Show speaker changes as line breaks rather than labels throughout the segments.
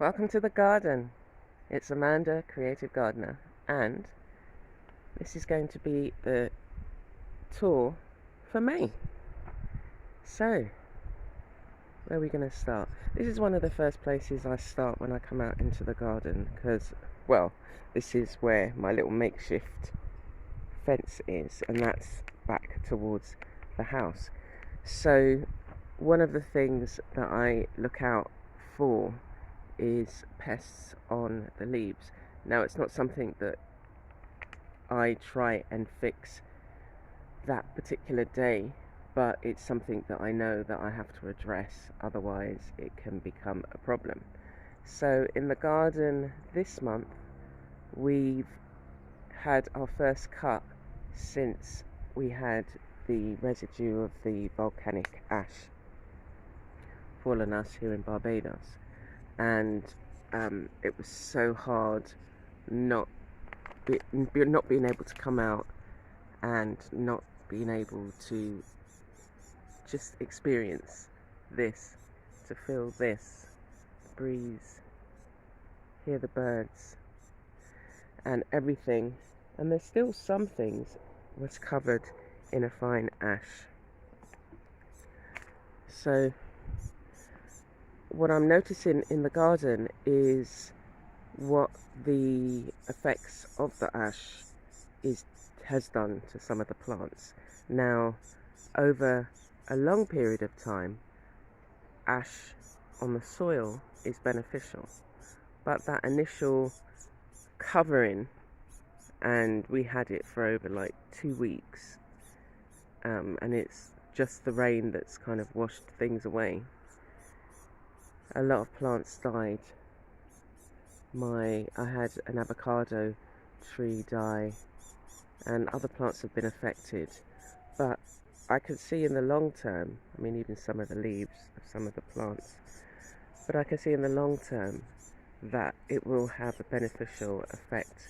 Welcome to the garden. It's Amanda, Creative Gardener, and this is going to be the tour for May. So, where are we going to start? This is one of the first places I start when I come out into the garden because, well, this is where my little makeshift fence is, and that's back towards the house. So, one of the things that I look out for is pests on the leaves. Now, it's not something that I try and fix that particular day, but it's something that I know that I have to address, otherwise it can become a problem. So in the garden this month, we've had our first cut since we had the residue of the volcanic ash fall on us here in Barbados. And it was so hard not being able to come out and not being able to just experience this, to feel this, breeze, hear the birds and everything. And there's still some things was covered in a fine ash. So what I'm noticing in the garden is what the effects of the ash has done to some of the plants. Now, over a long period of time, ash on the soil is beneficial, but that initial covering, and we had it for over like 2 weeks, and it's just the rain that's kind of washed things away. A lot of plants died. I had an avocado tree die, and other plants have been affected. But I can see in the long term, I mean even some of the leaves of some of the plants, but I can see in the long term that it will have a beneficial effect,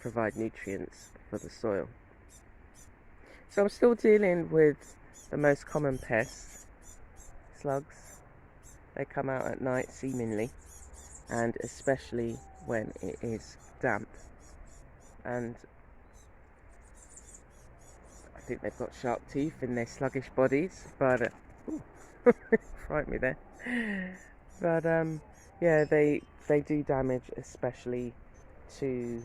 provide nutrients for the soil. So I'm still dealing with the most common pests, slugs. They come out at night seemingly, and especially when it is damp. And I think they've got sharp teeth in their sluggish bodies, but frightened me there. But yeah, they do damage, especially to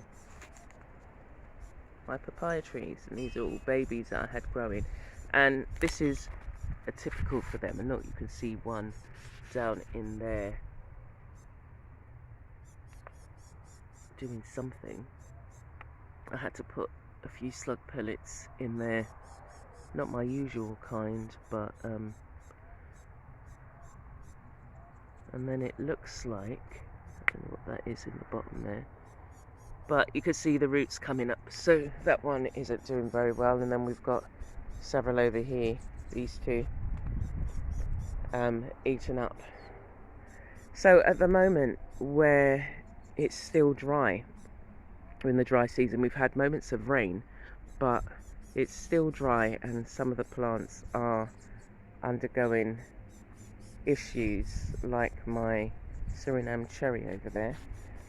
my papaya trees, and these are all babies that I had growing, and this is a typical for them. And look, you can see one down in there doing something. I had to put a few slug pellets in there, not my usual kind, but and then it looks like, I don't know what that is in the bottom there, but you can see the roots coming up, so that one isn't doing very well. And then we've got several over here, these two eaten up. So at the moment, where it's still dry, in the dry season, we've had moments of rain, but it's still dry, and some of the plants are undergoing issues, like my Suriname cherry over there.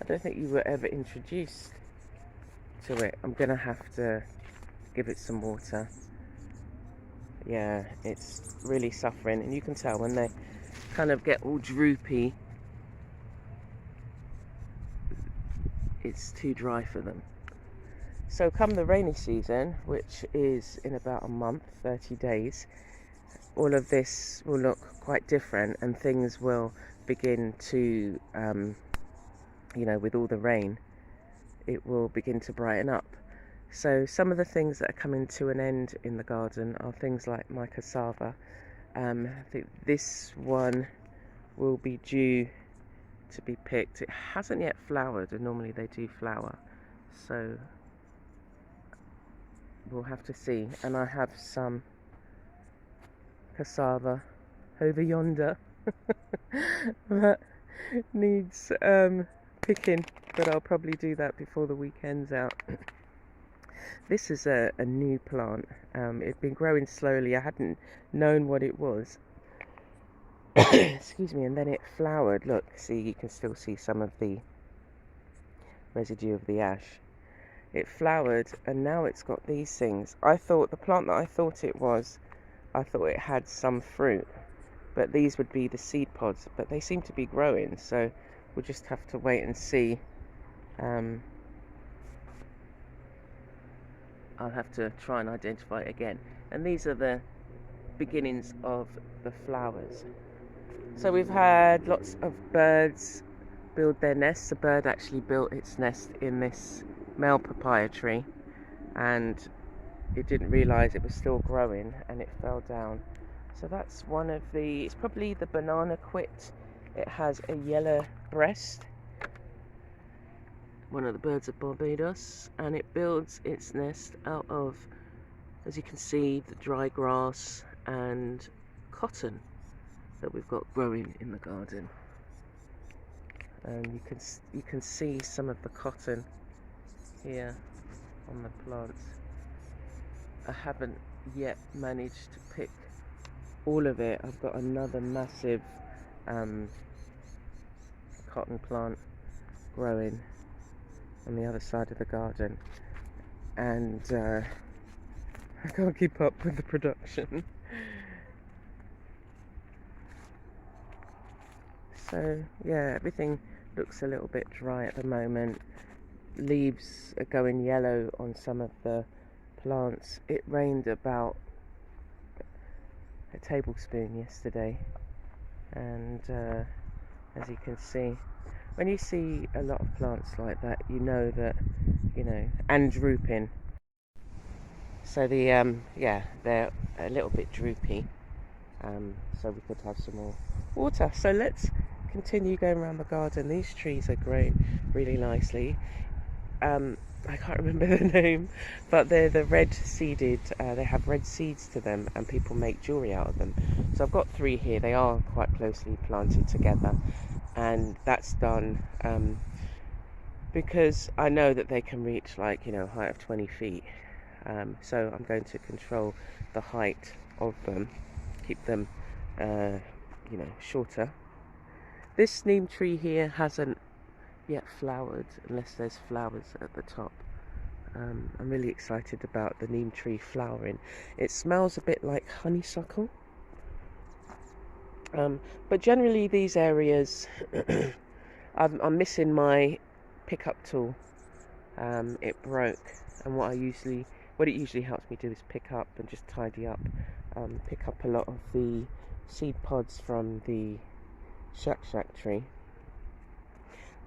I don't think you were ever introduced to it. I'm gonna have to give it some water. Yeah, it's really suffering, and you can tell when they kind of get all droopy, it's too dry for them. So come the rainy season, which is in about a month, 30 days, all of this will look quite different, and things will begin to, with all the rain, it will begin to brighten up. So some of the things that are coming to an end in the garden are things like my cassava. I think this one will be due to be picked. It hasn't yet flowered, and normally they do flower, so we'll have to see. And I have some cassava over yonder that needs picking, but I'll probably do that before the weekend's out. This is a new plant. It's been growing slowly. I hadn't known what it was excuse me, and then it flowered. Look, see, you can still see some of the residue of the ash. It flowered, and now it's got these things. I thought the plant that I thought it was, I thought it had some fruit, but these would be the seed pods, but they seem to be growing, so we'll just have to wait and see. I'll have to try and identify it again. And these are the beginnings of the flowers. So we've had lots of birds build their nests. The bird actually built its nest in this male papaya tree, and it didn't realise it was still growing, and it fell down. So that's one of the, it's probably the banana quit. It has a yellow breast, one of the birds of Barbados, and it builds its nest out of, as you can see, the dry grass and cotton that we've got growing in the garden. And you can see some of the cotton here on the plants. I haven't yet managed to pick all of it. I've got another massive cotton plant growing on the other side of the garden, and I can't keep up with the production. So yeah, everything looks a little bit dry at the moment. Leaves are going yellow on some of the plants. It rained about a tablespoon yesterday, and as you can see, when you see a lot of plants like that, you know that, and drooping. So the yeah, they're a little bit droopy, so we could have some more water. So let's continue going around the garden. These trees are growing really nicely. I can't remember the name, but they're the red seeded, they have red seeds to them, and people make jewellery out of them. So I've got 3 here. They are quite closely planted together, and that's done because I know that they can reach, like, a height of 20 feet. So I'm going to control the height of them, keep them shorter. This neem tree here hasn't yet flowered, unless there's flowers at the top. I'm really excited about the neem tree flowering. It smells a bit like honeysuckle, but generally these areas I'm missing my pickup tool. It broke, and what it usually helps me do is pick up and just tidy up, pick up a lot of the seed pods from the shack tree.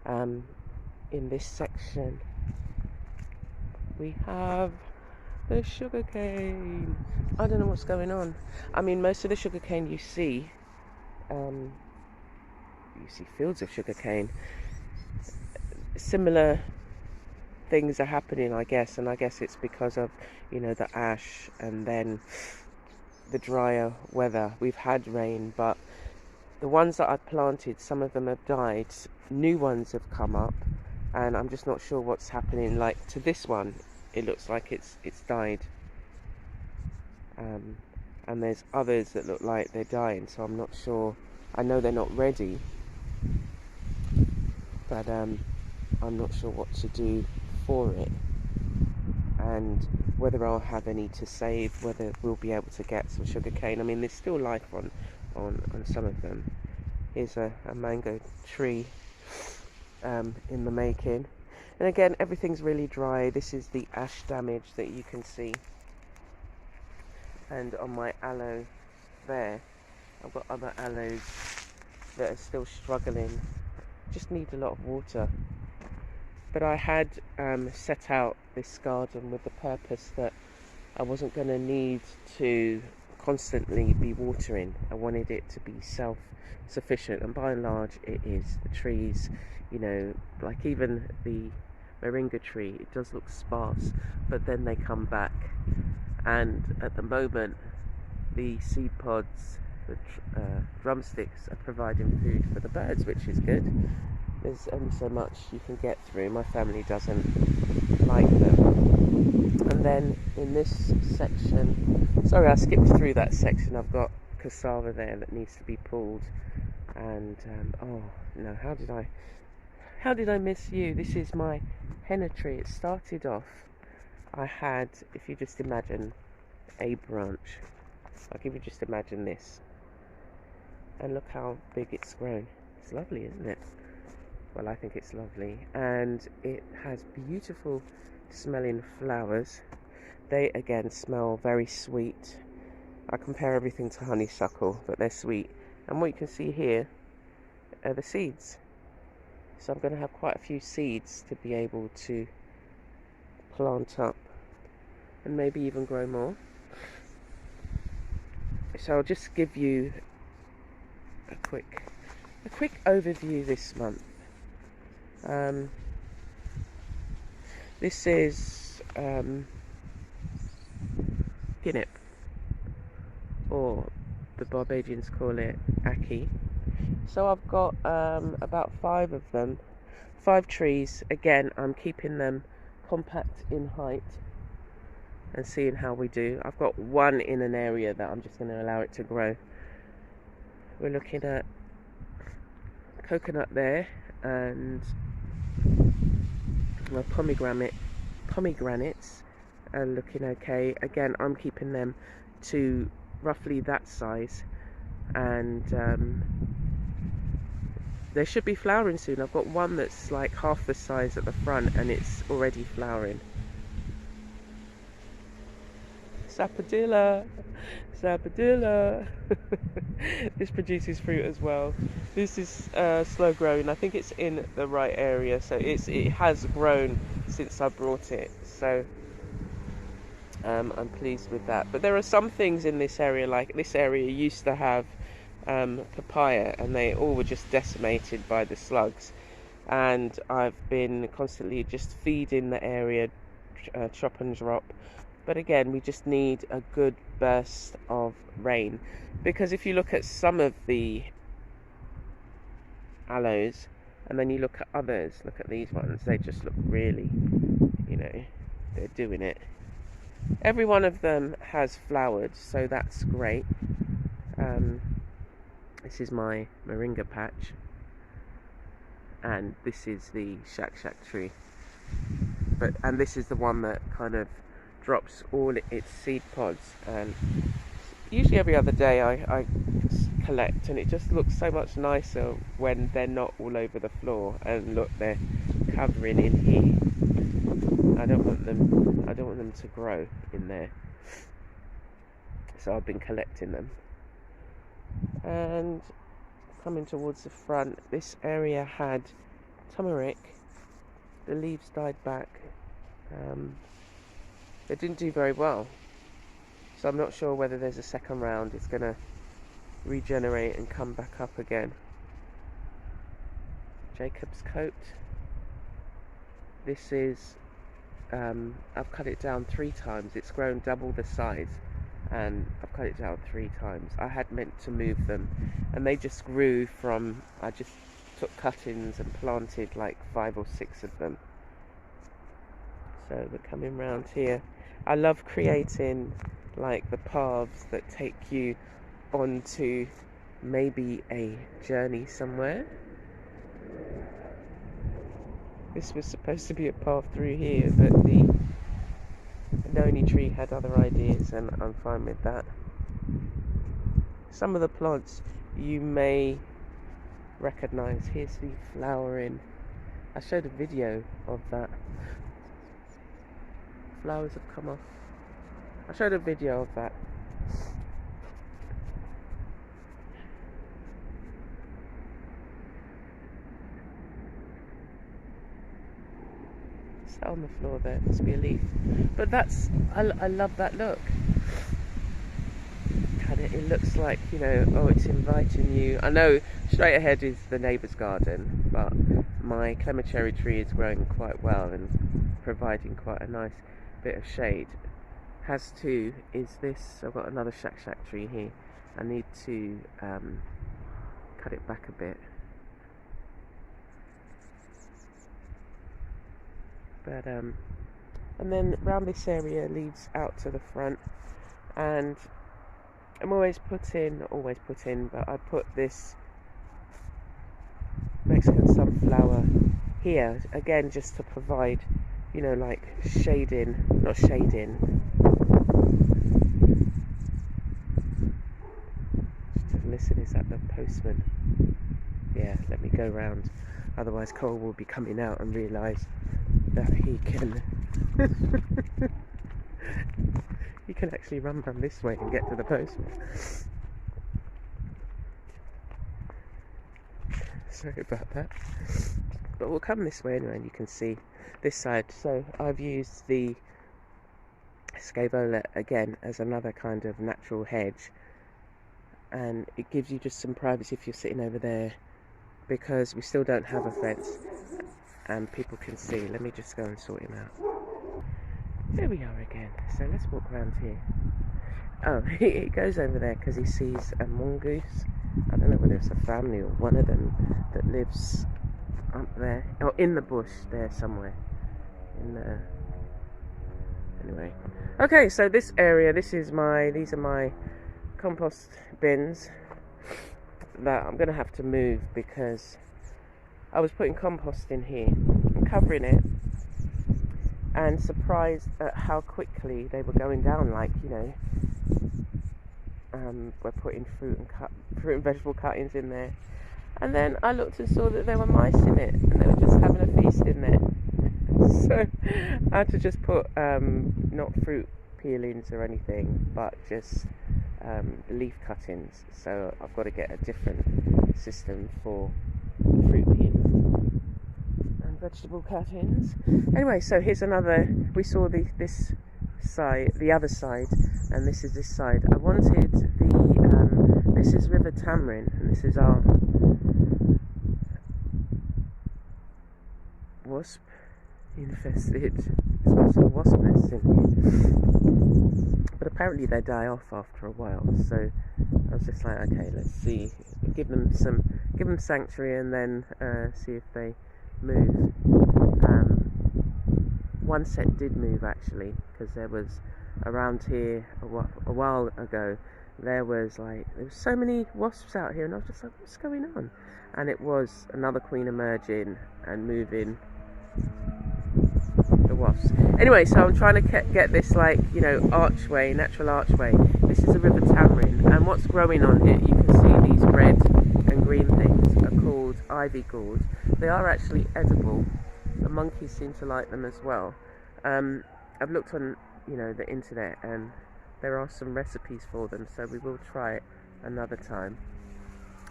In this section we have the sugarcane. I don't know what's going on. I mean, most of the sugarcane you see fields of sugarcane. Similar things are happening, I guess, and I guess it's because of the ash and then the drier weather. We've had rain, but the ones that I've planted, some of them have died. New ones have come up, and I'm just not sure what's happening. Like to this one, it looks like it's died, and there's others that look like they're dying, so I'm not sure. I know they're not ready, but I'm not sure what to do for it, and whether I'll have any to save, whether we'll be able to get some sugarcane. I mean, there's still life on some of them. Here's a mango tree in the making, and again, everything's really dry. This is the ash damage that you can see, and on my aloe there, I've got other aloes that are still struggling, just need a lot of water. But I had set out this garden with the purpose that I wasn't going to need to constantly be watering. I wanted it to be self-sufficient, and by and large it is. The trees, like even the moringa tree, it does look sparse, but then they come back, and at the moment the seed pods, the drumsticks, are providing food for the birds, which is good. There's only so much you can get through. My family doesn't like them. And then in this section, sorry I skipped through that section, I've got cassava there that needs to be pulled. And oh no, how did I miss you? This is my henna tree. It started off, I had, if you just imagine a branch, like if you just imagine this, and look how big it's grown. It's lovely, isn't it? Well, I think it's lovely, and it has beautiful smelling flowers. They again smell very sweet. I compare everything to honeysuckle, but they're sweet. And what you can see here are the seeds. So I'm going to have quite a few seeds to be able to plant up and maybe even grow more. So I'll just give you a quick overview this month. This is Ginnip, or the Barbadians call it Aki. So I've got about 5 of them, 5 trees. Again, I'm keeping them compact in height and seeing how we do. I've got one in an area that I'm just going to allow it to grow. We're looking at coconut there, and my pomegranates are looking okay. Again, I'm keeping them to roughly that size, and they should be flowering soon. I've got one that's like half the size at the front and it's already flowering. Sapodilla, Sapodilla. This produces fruit as well. This is slow growing. I think it's in the right area, so it has grown since I brought it. So I'm pleased with that. But there are some things in this area, like this area used to have papaya, and they all were just decimated by the slugs. And I've been constantly just feeding the area, chop and drop. But again, we just need a good burst of rain, because if you look at some of the aloes and then you look at others, look at these ones, they just look really, they're doing it. Every one of them has flowered, so that's great. This is my moringa patch, and this is the shack tree. And this is the one that kind of drops all its seed pods, and usually every other day I collect, and it just looks so much nicer when they're not all over the floor. And look, they're covering in here. I don't want them to grow in there, so I've been collecting them. And coming towards the front, this area had turmeric. The leaves died back. They didn't do very well, so I'm not sure whether there's a second round. It's going to regenerate and come back up again. Jacob's coat. This is I've cut it down 3 times. It's grown double the size, and I've cut it down 3 times. I had meant to move them, and they just grew from, I just took cuttings and planted like 5 or 6 of them. So we're coming round here. I love creating like the paths that take you onto maybe a journey somewhere. This was supposed to be a path through here, but the noni tree had other ideas, and I'm fine with that. Some of the plants you may recognise. Here's the flowering. I showed a video of that. Flowers have come off. I showed a video of that. It's on the floor there. Must be a leaf. But I love that look. It looks like, it's inviting you. I know straight ahead is the neighbour's garden, but my clementary tree is growing quite well and providing quite a nice bit of shade. Has two is this. I've got another shack tree here. I need to cut it back a bit, but and then round this area leads out to the front, and I'm always putting, but I put this Mexican sunflower here again just to provide, you know, like shading, not shading. Listen, is that the postman? Yeah, let me go round, otherwise Cole will be coming out and realise that he can he can actually run down this way and get to the postman. Sorry about that, but we'll come this way anyway and you can see this side. So I've used the scaevola again as another kind of natural hedge, and it gives you just some privacy if you're sitting over there, because we still don't have a fence and people can see. Let me just go and sort him out. There we are again. So let's walk around here. Oh, he goes over there because he sees a mongoose. I don't know whether it's a family or one of them that lives up there, or in the bush there somewhere. Anyway, okay. So this area, these are my compost bins that I'm gonna have to move because I was putting compost in here and covering it, and surprised at how quickly they were going down. Like, you know, we're putting fruit and vegetable cuttings in there, and then I looked and saw that there were mice in it, and they were just having a feast in there. So I had to just put not fruit peelings or anything, but just leaf cuttings. So I've got to get a different system for fruit peelings and vegetable cuttings. Anyway, so here's another. We saw this side, the other side, and this is this side. I wanted this is River Tamarin, and this is our wasp infested. It's got some wasp nests in here, but apparently they die off after a while. So I was just like, okay, let's see, give them sanctuary, and then see if they move. One set did move actually, because there was around here a while ago. There was so many wasps out here, and I was just like, what's going on? And it was another queen emerging and moving the wasps. Anyway, so I'm trying to get this, like, you know, archway, natural archway. This is the River Tamarin, and what's growing on it, you can see these red and green things are called ivy gourds. They are actually edible. The monkeys seem to like them as well. I've looked on, you know, the internet, and there are some recipes for them, so we will try it another time.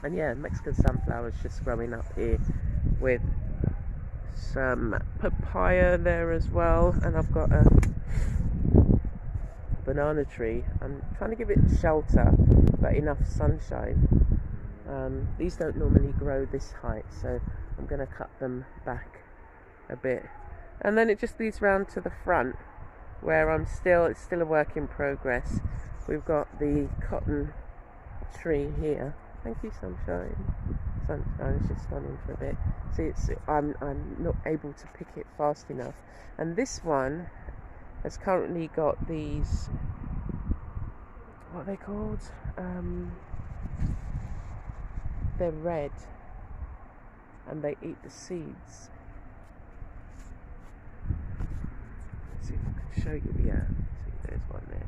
And yeah, Mexican sunflowers just growing up here with some papaya there as well, and I've got a banana tree. I'm trying to give it shelter but enough sunshine. These don't normally grow this height, so I'm going to cut them back a bit, and then it just leads round to the front where it's still a work in progress. We've got the cotton tree here. Thank you, sunshine. Sunshine is just gone in for a bit. See, I'm not able to pick it fast enough. And this one has currently got these, what are they called? They're red, and they eat the seeds. Let's see if I can show you. Yeah, see, there's one there.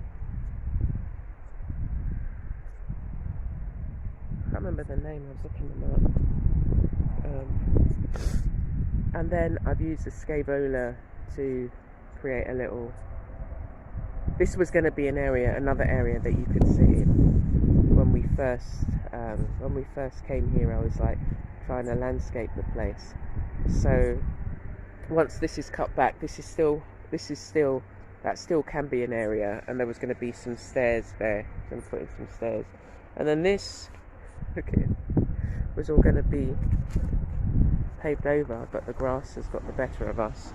I can't remember the name, I was looking them up. And then I've used the scaevola to create a little. This was going to be another area that you could sit in. When we first came here, I was like trying to landscape the place. So once this is cut back, that still can be an area, and there was going to be some stairs there. I'm going to put in some stairs, and then this, okay, was all going to be paved over, but the grass has got the better of us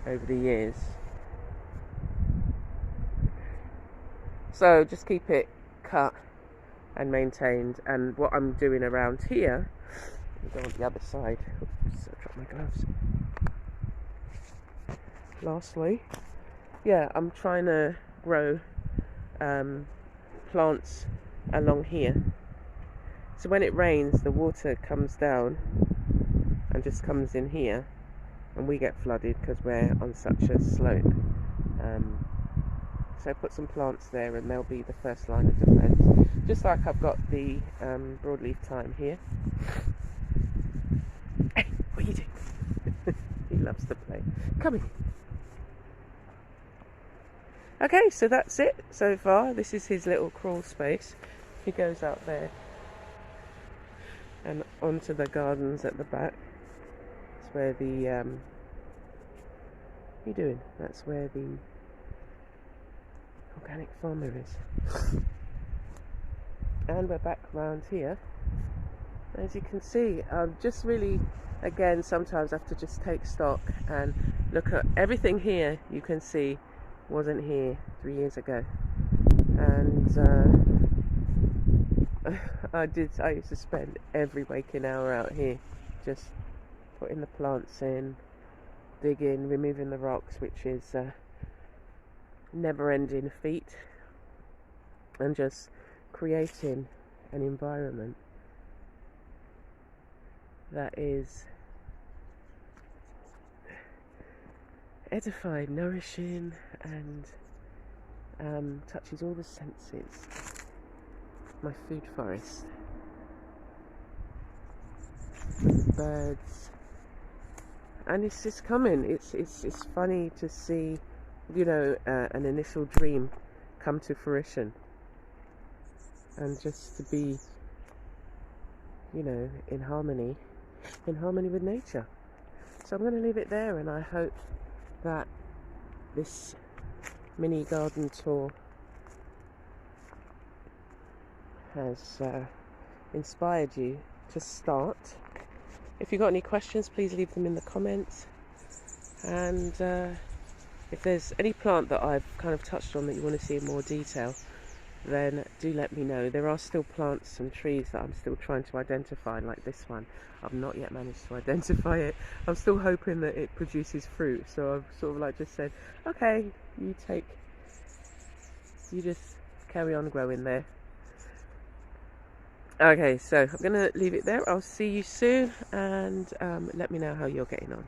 over the years. So just keep it cut and maintained. And what I'm doing around here, I'll go on the other side. Oops, I dropped my gloves. Lastly, yeah, I'm trying to grow plants along here. So when it rains, the water comes down and just comes in here, and we get flooded because we're on such a slope. So put some plants there and they'll be the first line of defence. Just like I've got the broadleaf thyme here. Hey, what are you doing? He loves to play. Come in. Okay, so that's it so far. This is his little crawl space. He goes out there and onto the gardens at the back. That's where the what are you doing? That's where the organic farmer is. And we're back round here. As you can see, just really, again, sometimes I have to just take stock and look at everything here. You can see wasn't here 3 years ago, and I used to spend every waking hour out here just putting the plants in, digging, removing the rocks, which is never-ending feat, and just creating an environment that is edifying, nourishing, and touches all the senses. My food forest, birds, and it's just coming. It's funny to see, you know, an initial dream come to fruition, and just to be, you know, in harmony with nature. So I'm going to leave it there, and I hope that this mini garden tour has inspired you to start. If you've got any questions, please leave them in the comments, and if there's any plant that I've kind of touched on that you want to see in more detail, then do let me know. There are still plants and trees that I'm still trying to identify, like this one. I've not yet managed to identify it. I'm still hoping that it produces fruit, so I've sort of like just said, okay, you just carry on growing there. Okay, so I'm going to leave it there. I'll see you soon, and let me know how you're getting on.